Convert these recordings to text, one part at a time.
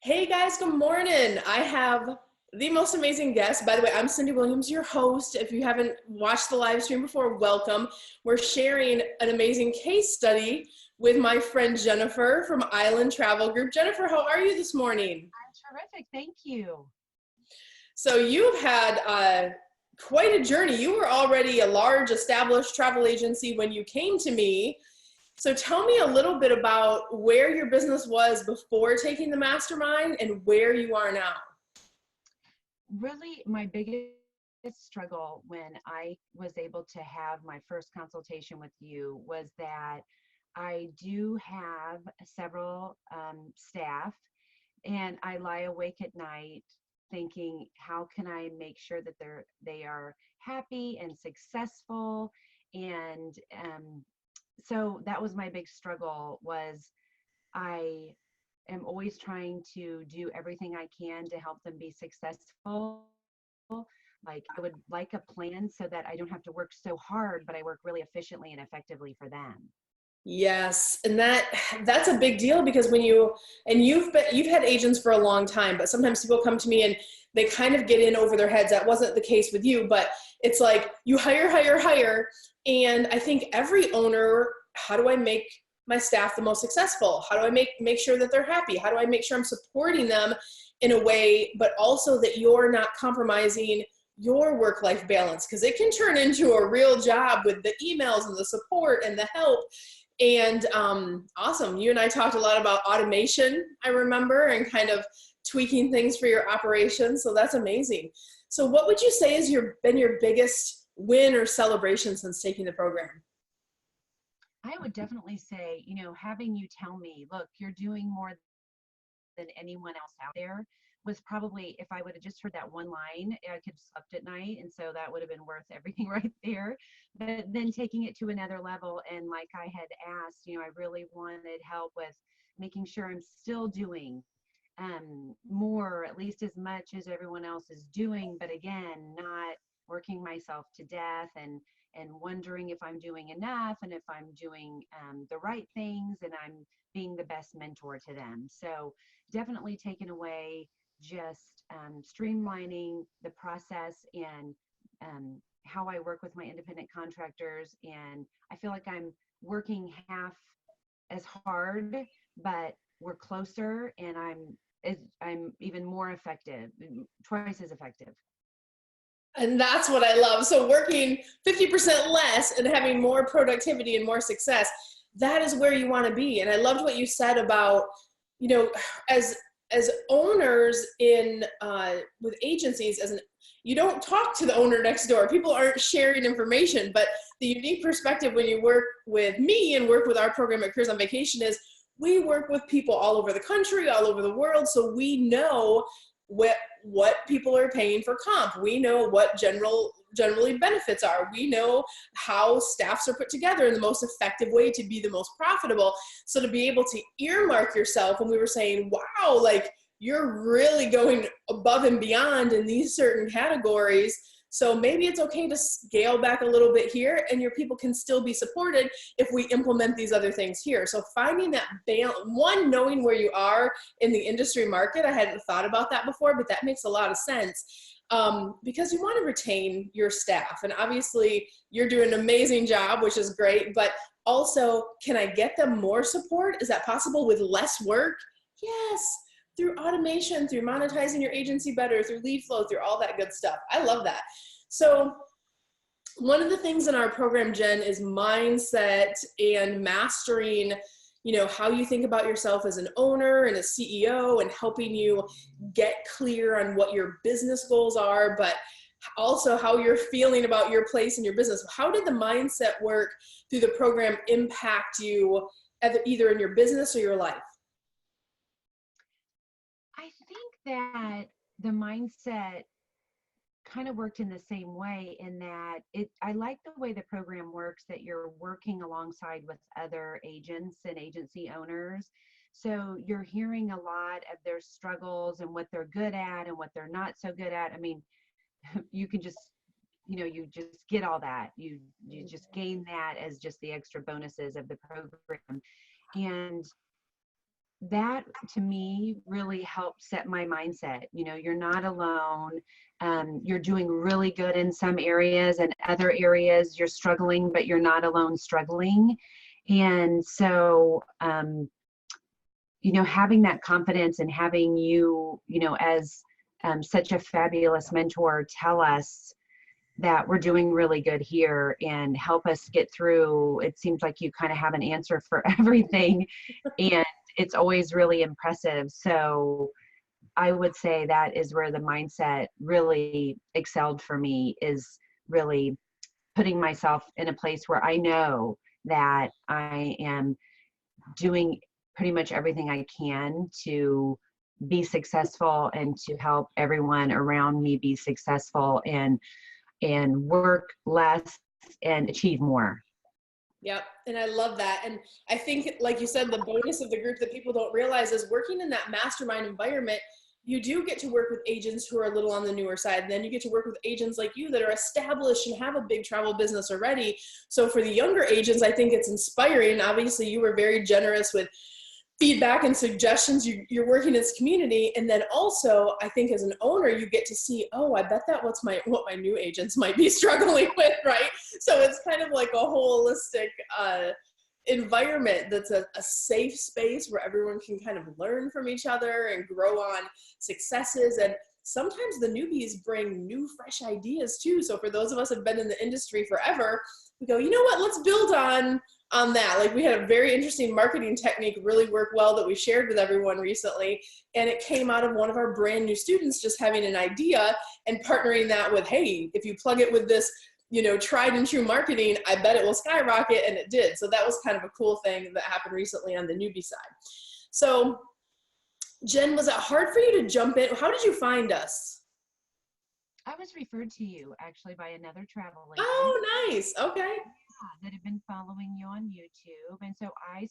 Hey guys, good morning. I have the most amazing guest. By the way, I'm Cyndi Williams, your host. If you haven't watched the live stream before, welcome. We're sharing an amazing case study with my friend Jennifer from Island Travel Group. Jennifer, how are you this morning? I'm terrific. Thank you. So you've had quite a journey. You were already a large established travel agency when you came to me. So tell me a little bit about where your business was before taking the mastermind and where you are now. Really, my biggest struggle when I was able to have my first consultation with you was that I do have several staff, and I lie awake at night thinking, how can I make sure that they are happy and successful? And so that was my big struggle. Was I am always trying to do everything I can to help them be successful. Like I would like a plan so that I don't have to work so hard, but I work really efficiently and effectively for them. Yes, and that's a big deal because when you've had agents for a long time, but sometimes people come to me and they kind of get in over their heads. That wasn't the case with you, but it's like you hire, and I think every owner, how do I make my staff the most successful? How do I make sure that they're happy? How do I make sure I'm supporting them in a way, but also that you're not compromising your work-life balance because it can turn into a real job with the emails and the support and the help. And awesome. You and I talked a lot about automation, I remember, and kind of tweaking things for your operations. So that's amazing. So what would you say has been your biggest win or celebration since taking the program? I would definitely say, having you tell me, look, you're doing more than anyone else out there was probably, if I would have just heard that one line, I could have slept at night. And so that would have been worth everything right there. But then taking it to another level, and like I had asked, I really wanted help with making sure I'm still doing more, at least as much as everyone else is doing, but again, not working myself to death and wondering if I'm doing enough and if I'm doing the right things and I'm being the best mentor to them. So definitely taken away just streamlining the process and how I work with my independent contractors. And I feel like I'm working half as hard, but we're closer, and I'm even more effective, twice as effective. And that's what I love. So working 50% less and having more productivity and more success, that is where you want to be. And I loved what you said about, you know, as owners in with agencies, you don't talk to the owner next door. People aren't sharing information, but the unique perspective when you work with me and work with our program at Careers on Vacation is we work with people all over the country, all over the world, so we know what people are paying for comp. We know what generally benefits are. We know how staffs are put together in the most effective way to be the most profitable. So to be able to earmark yourself, when we were saying, wow, like you're really going above and beyond in these certain categories. So maybe it's okay to scale back a little bit here and your people can still be supported if we implement these other things here. So finding that balance, one, knowing where you are in the industry market. I hadn't thought about that before, but that makes a lot of sense because you want to retain your staff. And obviously you're doing an amazing job, which is great, but also, can I get them more support? Is that possible with less work? Yes, through automation, through monetizing your agency better, through lead flow, through all that good stuff. I love that. So one of the things in our program, Jen, is mindset and mastering, how you think about yourself as an owner and a CEO, and helping you get clear on what your business goals are, but also how you're feeling about your place in your business. How did the mindset work through the program impact you either in your business or your life? I think that the mindset kind of worked in the same way, in that I like the way the program works, that you're working alongside with other agents and agency owners. So you're hearing a lot of their struggles and what they're good at and what they're not so good at. I mean, you can just you just get all that. You just gain that as just the extra bonuses of the program. And that to me really helped set my mindset. You know, you're not alone. You're doing really good in some areas, and other areas you're struggling, but you're not alone struggling. And so, you know, having that confidence and having you, you know, as such a fabulous mentor, tell us that we're doing really good here and help us get through. It seems like you kind of have an answer for everything, and it's always really impressive. So I would say that is where the mindset really excelled for me, is really putting myself in a place where I know that I am doing pretty much everything I can to be successful and to help everyone around me be successful, and work less and achieve more. Yep. And I love that. And I think, like you said, the bonus of the group that people don't realize is working in that mastermind environment, you do get to work with agents who are a little on the newer side. And then you get to work with agents like you that are established and have a big travel business already. So for the younger agents, I think it's inspiring. Obviously, you were very generous with feedback and suggestions. You're working in this community. And then also, I think as an owner, you get to see, oh, I bet that what my new agents might be struggling with, right? So it's kind of like a holistic environment that's a safe space where everyone can kind of learn from each other and grow on successes. And sometimes the newbies bring new, fresh ideas too. So for those of us who have been in the industry forever, we go, you know what, let's build on that. Like, we had a very interesting marketing technique really work well that we shared with everyone recently. And it came out of one of our brand new students just having an idea and partnering that with, hey, if you plug it with this, you know, tried and true marketing, I bet it will skyrocket. And it did. So that was kind of a cool thing that happened recently on the newbie side. So Jen, was it hard for you to jump in? How did you find us? I was referred to you actually by another travel agent. Oh, nice. Okay. That had been following you on YouTube. And so I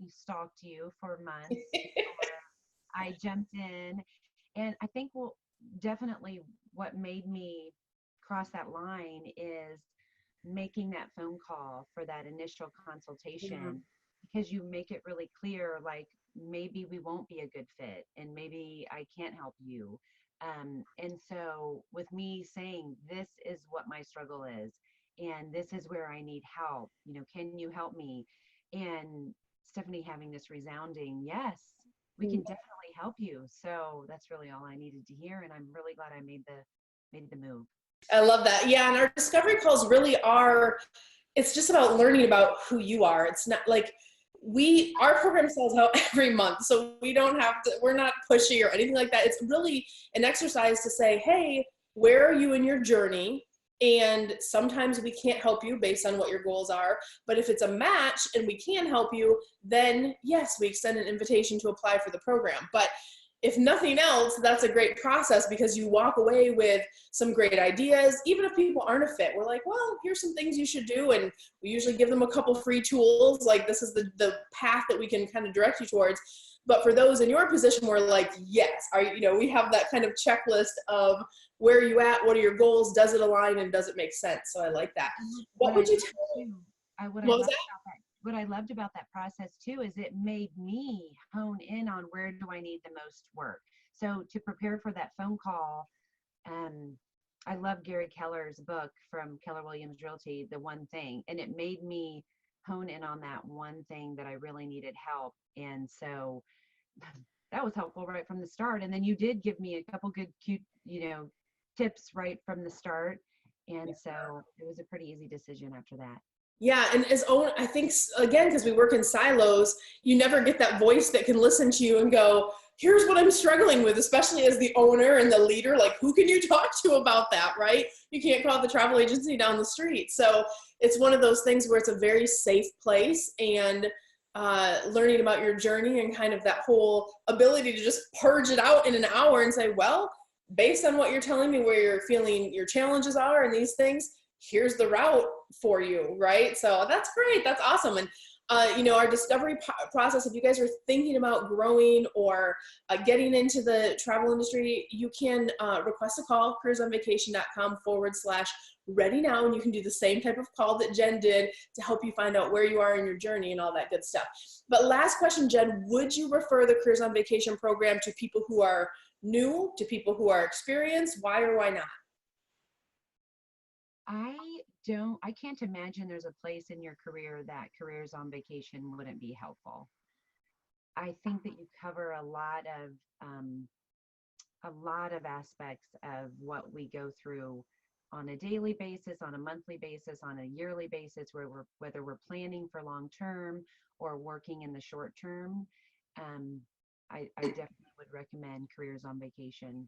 stalked you for months before I jumped in. And I think, well, definitely what made me cross that line is making that phone call for that initial consultation, because you make it really clear, like, maybe we won't be a good fit and maybe I can't help you. And so with me saying, this is what my struggle is, and this is where I need help, you know, can you help me? And Stephanie having this resounding, yes, we can definitely help you. So that's really all I needed to hear. And I'm really glad I made the move. I love that. Yeah. And our discovery calls really are, it's just about learning about who you are. It's not like our program sells out every month. So we don't have to, we're not pushy or anything like that. It's really an exercise to say, hey, where are you in your journey? And sometimes we can't help you based on what your goals are. But if it's a match and we can help you, then yes, we extend an invitation to apply for the program. But if nothing else, that's a great process, because you walk away with some great ideas. Even if people aren't a fit, we're like, well, here's some things you should do. And we usually give them a couple free tools. Like, this is the path that we can kind of direct you towards. But for those in your position, we're like, yes, we have that kind of checklist of where are you at? What are your goals? Does it align? And does it make sense? So I like that. What would you tell me? What I loved about that process too is it made me hone in on where do I need the most work. So to prepare for that phone call, I love Gary Keller's book from Keller Williams Realty, The One Thing, and it made me hone in on that one thing that I really needed help. And so that was helpful right from the start. And then you did give me a couple good, cute, tips right from the start. And so it was a pretty easy decision after that. Yeah, and I think, again, because we work in silos, you never get that voice that can listen to you and go, here's what I'm struggling with, especially as the owner and the leader. Like, who can you talk to about that, right? You can't call the travel agency down the street. So it's one of those things where it's a very safe place, and learning about your journey and kind of that whole ability to just purge it out in an hour and say, well, based on what you're telling me, where you're feeling your challenges are and these things, here's the route for you, right? So that's great. That's awesome. And, our discovery process, if you guys are thinking about growing or getting into the travel industry, you can request a call, careersonvacation.com/ ready now, and you can do the same type of call that Jen did to help you find out where you are in your journey and all that good stuff. But last question, Jen, would you refer the Careers on Vacation program to people who are new, to people who are experienced? Why or why not? I can't imagine there's a place in your career that Careers on Vacation wouldn't be helpful. I think that you cover a lot of aspects of what we go through on a daily basis, on a monthly basis, on a yearly basis, whether we're planning for long term or working in the short term. I definitely would recommend Careers on Vacation.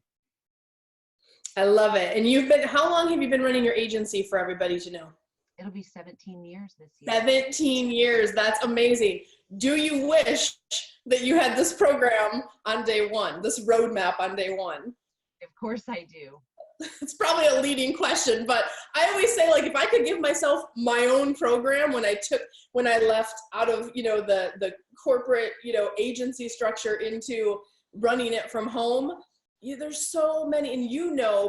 I love it. And how long have you been running your agency, for everybody to know? It'll be 17 years this year. 17 years. That's amazing. Do you wish that you had this program on day one, this roadmap on day one? Of course I do. It's probably a leading question, but I always say, like, if I could give myself my own program when I left out of, the corporate, agency structure into running it from home, there's so many, and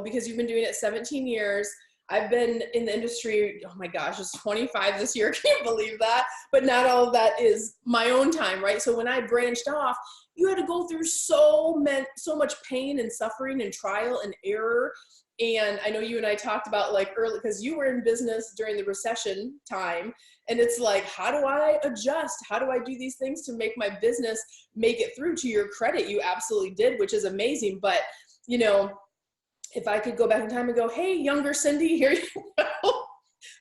because you've been doing it 17 years, I've been in the industry, oh my gosh, it's 25 this year, can't believe that, but not all of that is my own time, right? So when I branched off, you had to go through so much pain and suffering and trial and error. And I know you and I talked about, like, early, because you were in business during the recession time, and it's like, how do I adjust? How do I do these things to make my business make it through? To your credit, you absolutely did, which is amazing. But, if I could go back in time and go, hey, younger Cyndi, here you go.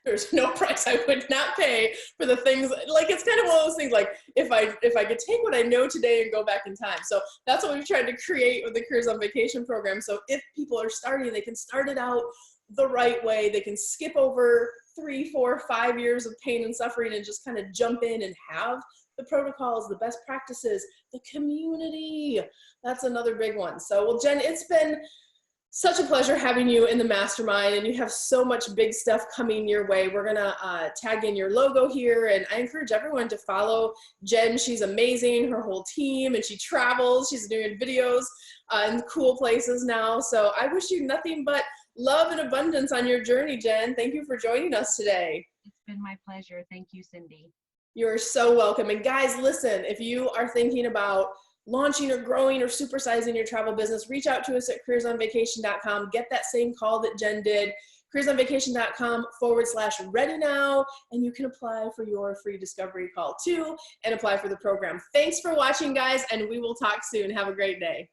There's no price I would not pay for the things. Like, it's kind of one of those things, like, if I could take what I know today and go back in time. So that's what we've tried to create with the Careers on Vacation program. So if people are starting, they can start it out the right way. They can skip over 3, 4, 5 years of pain and suffering and just kind of jump in and have the protocols, the best practices, the community. That's another big one. So, well, Jen, it's been such a pleasure having you in the mastermind, and you have so much big stuff coming your way. We're gonna tag in your logo here, and I encourage everyone to follow Jen. She's amazing, her whole team, and she travels. She's doing videos in cool places now. So I wish you nothing but love and abundance on your journey, Jen. Thank you for joining us today. It's been my pleasure. Thank you, Cyndi. You're so welcome. And guys, listen, if you are thinking about launching or growing or supersizing your travel business, reach out to us at careersonvacation.com. Get that same call that Jen did, careersonvacation.com/ready now, and you can apply for your free discovery call too and apply for the program. Thanks for watching, guys, and we will talk soon. Have a great day.